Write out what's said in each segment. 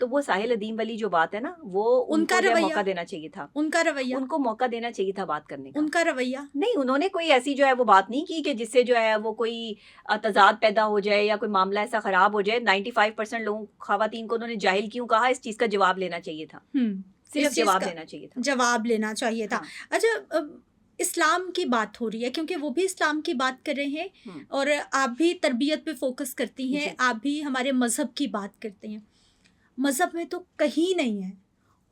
تو وہ ساحل ادیم والی جو بات ہے نا وہ ان کو موقع دینا چاہیے تھا, ان کو موقع دینا چاہیے تھا بات کرنے کا. ان کا رویہ نہیں, انہوں نے کوئی ایسی جو ہے وہ بات نہیں کی کہ جس سے جو ہے وہ کوئی تضاد پیدا ہو جائے یا کوئی معاملہ ایسا خراب ہو جائے. 95% لوگوں خواتین کو انہوں نے جاہل کیوں کہا, اس چیز کا جواب لینا چاہیے تھا, صرف جواب لینا چاہیے تھا, جواب لینا چاہیے تھا. اچھا, اسلام کی بات ہو رہی ہے کیونکہ وہ بھی اسلام کی بات کر رہے ہیں اور آپ بھی تربیت پہ فوکس کرتی ہیں, آپ بھی ہمارے مذہب کی بات کرتے ہیں. مذہب میں تو کہیں نہیں ہے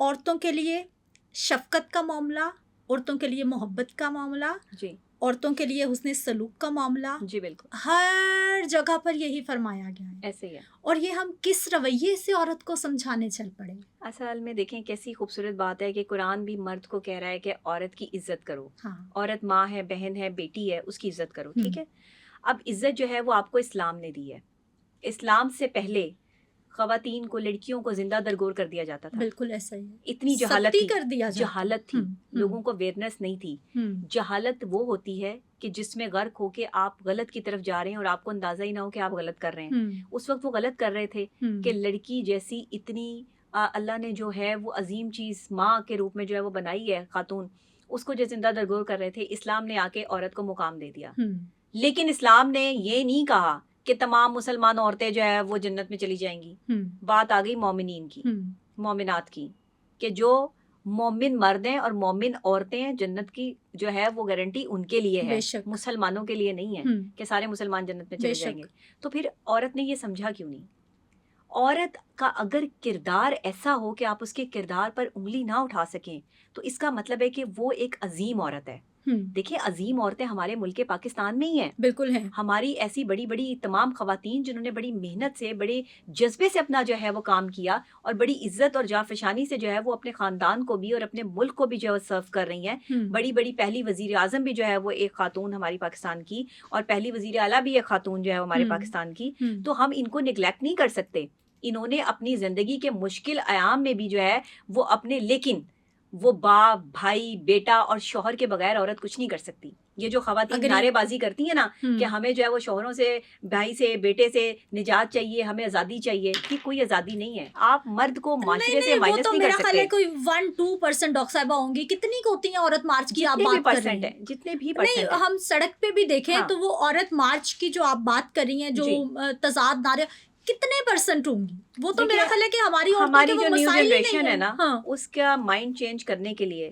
عورتوں کے لیے شفقت کا معاملہ, عورتوں کے لیے محبت کا معاملہ, جی, عورتوں کے لیے حسن سلوک کا معاملہ. جی بالکل, ہر جگہ پر یہی فرمایا گیا ہے. ایسے ہی ہے. اور یہ ہم کس رویے سے عورت کو سمجھانے چل پڑے. اصل میں دیکھیں کیسی خوبصورت بات ہے کہ قرآن بھی مرد کو کہہ رہا ہے کہ عورت کی عزت کرو. عورت ماں ہے, بہن ہے, بیٹی ہے, اس کی عزت کرو. ٹھیک ہے, اب عزت جو ہے وہ آپ کو اسلام نے دی ہے. اسلام سے پہلے خواتین کو, لڑکیوں کو زندہ درگور کر دیا جاتا تھا. بالکل ایسا ہی, اتنی جہالت تھی, کر دیا جہالت تھی, لوگوں کو اویئرنیس نہیں تھی. جہالت وہ ہوتی ہے کہ جس میں غرق ہو کے آپ غلط کی طرف جا رہے ہیں اور آپ کو اندازہ ہی نہ ہو کہ آپ غلط کر رہے ہیں. اس وقت وہ غلط کر رہے تھے کہ لڑکی جیسی اتنی اللہ نے جو ہے وہ عظیم چیز ماں کے روپ میں جو ہے وہ بنائی ہے خاتون, اس کو جو زندہ درگور کر رہے تھے. اسلام نے آ کے عورت کو مقام دے دیا, لیکن اسلام نے یہ نہیں کہا کہ تمام مسلمان عورتیں جو ہے وہ جنت میں چلی جائیں گی. بات آ گئی مومنین کی, مومنات کی, کہ جو مومن مرد ہیں اور مومن عورتیں ہیں, جنت کی جو ہے وہ گارنٹی ان کے لیے ہے, مسلمانوں کے لیے نہیں ہے کہ سارے مسلمان جنت میں چلے جائیں گے. تو پھر عورت نے یہ سمجھا کیوں نہیں؟ عورت کا اگر کردار ایسا ہو کہ آپ اس کے کردار پر انگلی نہ اٹھا سکیں تو اس کا مطلب ہے کہ وہ ایک عظیم عورت ہے. دیکھیں, عظیم عورتیں ہمارے ملک پاکستان میں ہی ہیں. بالکل ہیں. ہماری ایسی بڑی بڑی تمام خواتین جنہوں نے بڑی محنت سے, بڑے جذبے سے اپنا جو ہے وہ کام کیا اور بڑی عزت اور جافشانی سے جو ہے وہ اپنے خاندان کو بھی اور اپنے ملک کو بھی جو ہے سرو کر رہی ہیں. بڑی بڑی پہلی وزیر اعظم بھی جو ہے وہ ایک خاتون ہماری پاکستان کی, اور پہلی وزیر اعلیٰ بھی ایک خاتون جو ہے ہمارے پاکستان کی. تو ہم ان کو نگلیکٹ نہیں کر سکتے. انہوں نے اپنی زندگی کے مشکل ایام میں بھی جو ہے وہ اپنے, لیکن وہ باپ, بھائی, بیٹا اور شوہر کے بغیر عورت کچھ نہیں کر سکتی. یہ جو خواتین نعرے بازی کرتی ہیں نا کہ ہمیں جو ہے وہ شوہروں سے, بھائی سے, بیٹے سے نجات چاہیے, ہمیں آزادی چاہیے, کہ کوئی آزادی نہیں ہے. آپ مرد کو معاشرے سے مائنس نہیں کر سکتے. کوئی 1-2% ڈاکٹر صاحبہ ہوں گی, کتنی کو ہوتی ہیں عورت مارچ کی آپ بات کر رہی ہیں, جتنے بھی پرسنٹ. ہم سڑک پہ بھی دیکھیں تو وہ عورت مارچ کی جو آپ بات کر رہی ہیں, جو تضاد نعرے, کتنے پرسنٹ ہوں گی؟ وہ تو میرا خیال ہے کہ ہماری جو نیو جنریشن ہے نا, اس کا مائنڈ چینج کرنے کے لیے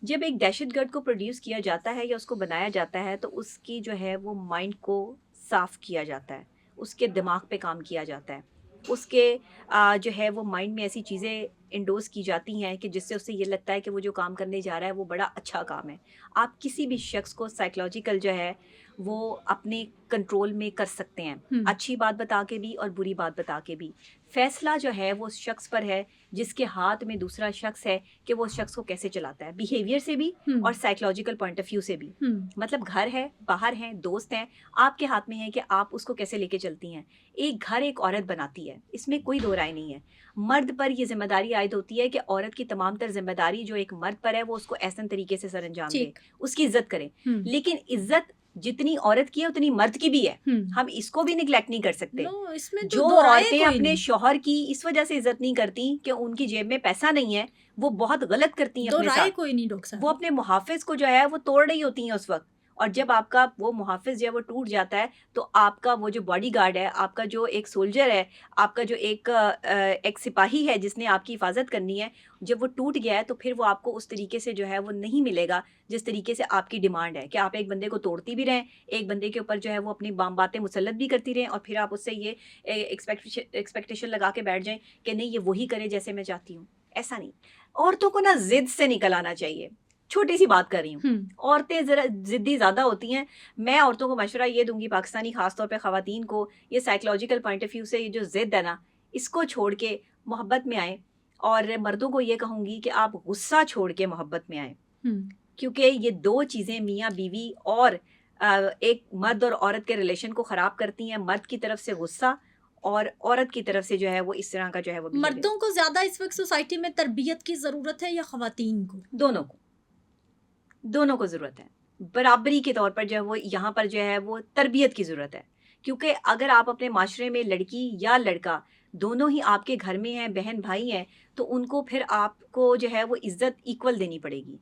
جب ایک دہشت گرد کو پروڈیوس کیا جاتا ہے یا اس کو بنایا جاتا ہے تو اس کی جو ہے وہ مائنڈ کو صاف کیا جاتا ہے, اس کے دماغ پہ کام کیا جاتا ہے, اس کے جو ہے وہ مائنڈ میں ایسی چیزیں انڈوز کی جاتی ہیں کہ جس سے اسے یہ لگتا ہے کہ وہ جو کام کرنے جا رہا ہے وہ بڑا اچھا کام ہے. آپ کسی بھی شخص کو سائیکولوجیکل جو ہے وہ اپنے کنٹرول میں کر سکتے ہیں, اچھی بات بتا کے بھی اور بری بات بتا کے بھی. فیصلہ جو ہے وہ اس شخص پر ہے جس کے ہاتھ میں دوسرا شخص ہے کہ وہ اس شخص کو کیسے چلاتا ہے, بیہیویئر سے بھی اور سائیکولوجیکل پوائنٹ آف ویو سے بھی. مطلب گھر ہے, باہر ہیں, دوست ہیں, آپ کے ہاتھ میں ہے کہ آپ اس کو کیسے لے کے چلتی ہیں. ایک گھر ایک عورت بناتی ہے, اس میں کوئی دو رائے نہیں ہے. مرد پر یہ ذمہ داری عائد ہوتی ہے کہ عورت کی تمام تر ذمہ داری جو ایک مرد پر ہے وہ اس کو احسن طریقے سے سر انجام دے, اس کی عزت کرے. لیکن عزت جتنی عورت کی ہے اتنی مرد کی بھی ہے, ہم اس کو بھی نگلیکٹ نہیں کر سکتے. جو عورتیں اپنے شوہر کی اس وجہ سے عزت نہیں کرتی کہ ان کی جیب میں پیسہ نہیں ہے, وہ بہت غلط کرتی ہیں اپنے ساتھ. وہ اپنے محافظ کو جو ہے وہ توڑ رہی ہوتی ہیں اس وقت, اور جب آپ کا وہ محافظ جو ہے وہ ٹوٹ جاتا ہے تو آپ کا وہ جو باڈی گارڈ ہے, آپ کا جو ایک سولجر ہے, آپ کا جو ایک سپاہی ہے جس نے آپ کی حفاظت کرنی ہے, جب وہ ٹوٹ گیا ہے تو پھر وہ آپ کو اس طریقے سے جو ہے وہ نہیں ملے گا جس طریقے سے آپ کی ڈیمانڈ ہے کہ آپ ایک بندے کو توڑتی بھی رہیں, ایک بندے کے اوپر جو ہے وہ اپنی باتیں مسلط بھی کرتی رہیں, اور پھر آپ اس سے یہ ایکسپیکٹیشن لگا کے بیٹھ جائیں کہ نہیں یہ وہی کرے جیسے میں چاہتی ہوں. ایسا نہیں. عورتوں کو نا ضد سے نکل آنا چاہیے. چھوٹی سی بات کر رہی ہوں, عورتیں ذرا ضدی زیادہ ہوتی ہیں. میں عورتوں کو مشورہ یہ دوں گی, پاکستانی خاص طور پہ خواتین کو, یہ سائیکولوجیکل پوائنٹ آف ویو سے یہ جو ضد ہے نا اس کو چھوڑ کے محبت میں آئیں. اور مردوں کو یہ کہوں گی کہ آپ غصہ چھوڑ کے محبت میں آئیں, کیونکہ یہ دو چیزیں میاں بیوی اور ایک مرد اور عورت کے ریلیشن کو خراب کرتی ہیں. مرد کی طرف سے غصہ اور عورت کی طرف سے جو ہے وہ اس طرح کا جو ہے وہ. مردوں کو زیادہ اس وقت سوسائٹی میں تربیت کی ضرورت ہے یا خواتین کو؟ دونوں کو ضرورت ہے. برابری کے طور پر جو ہے وہ یہاں پر جو ہے وہ تربیت کی ضرورت ہے, کیونکہ اگر آپ اپنے معاشرے میں لڑکی یا لڑکا دونوں ہی آپ کے گھر میں ہیں، بہن بھائی ہیں، تو ان کو پھر آپ کو جو ہے وہ عزت ایکول دینی پڑے گی.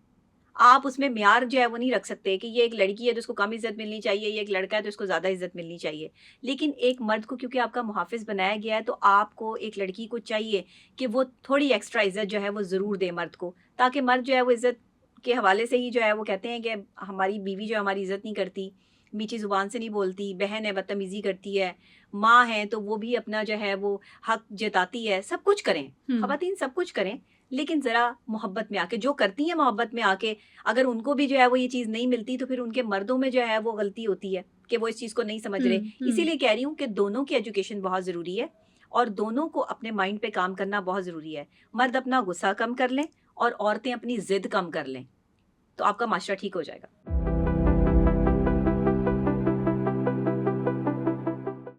آپ اس میں معیار جو ہے وہ نہیں رکھ سکتے کہ یہ ایک لڑکی ہے تو اس کو کم عزت ملنی چاہیے، یہ ایک لڑکا ہے تو اس کو زیادہ عزت ملنی چاہیے. لیکن ایک مرد کو کیونکہ آپ کا محافظ بنایا گیا ہے، تو آپ کو ایک لڑکی کو چاہیے کہ وہ تھوڑی ایکسٹرا عزت جو ہے وہ ضرور دے مرد کو، تاکہ مرد جو ہے وہ عزت کے حوالے سے ہی جو ہے وہ کہتے ہیں کہ ہماری بیوی جو ہے ہماری عزت نہیں کرتی، میٹھی زبان سے نہیں بولتی، بہن ہے بدتمیزی کرتی ہے، ماں ہے تو وہ بھی اپنا جو ہے وہ حق جتاتی ہے. سب کچھ کریں، خواتین سب کچھ کریں، لیکن ذرا محبت میں آ کے، جو کرتی ہیں محبت میں آ کے، اگر ان کو بھی جو ہے وہ یہ چیز نہیں ملتی تو پھر ان کے مردوں میں جو ہے وہ غلطی ہوتی ہے کہ وہ اس چیز کو نہیں سمجھ رہے. اسی لیے کہہ رہی ہوں کہ دونوں کی ایجوکیشن بہت ضروری ہے، اور دونوں کو اپنے مائنڈ پہ کام کرنا بہت ضروری ہے. مرد اپنا غصہ کم کر لیں اور عورتیں اپنی ضد کم کر لیں، تو آپ کا معاشرہ ٹھیک ہو جائے گا.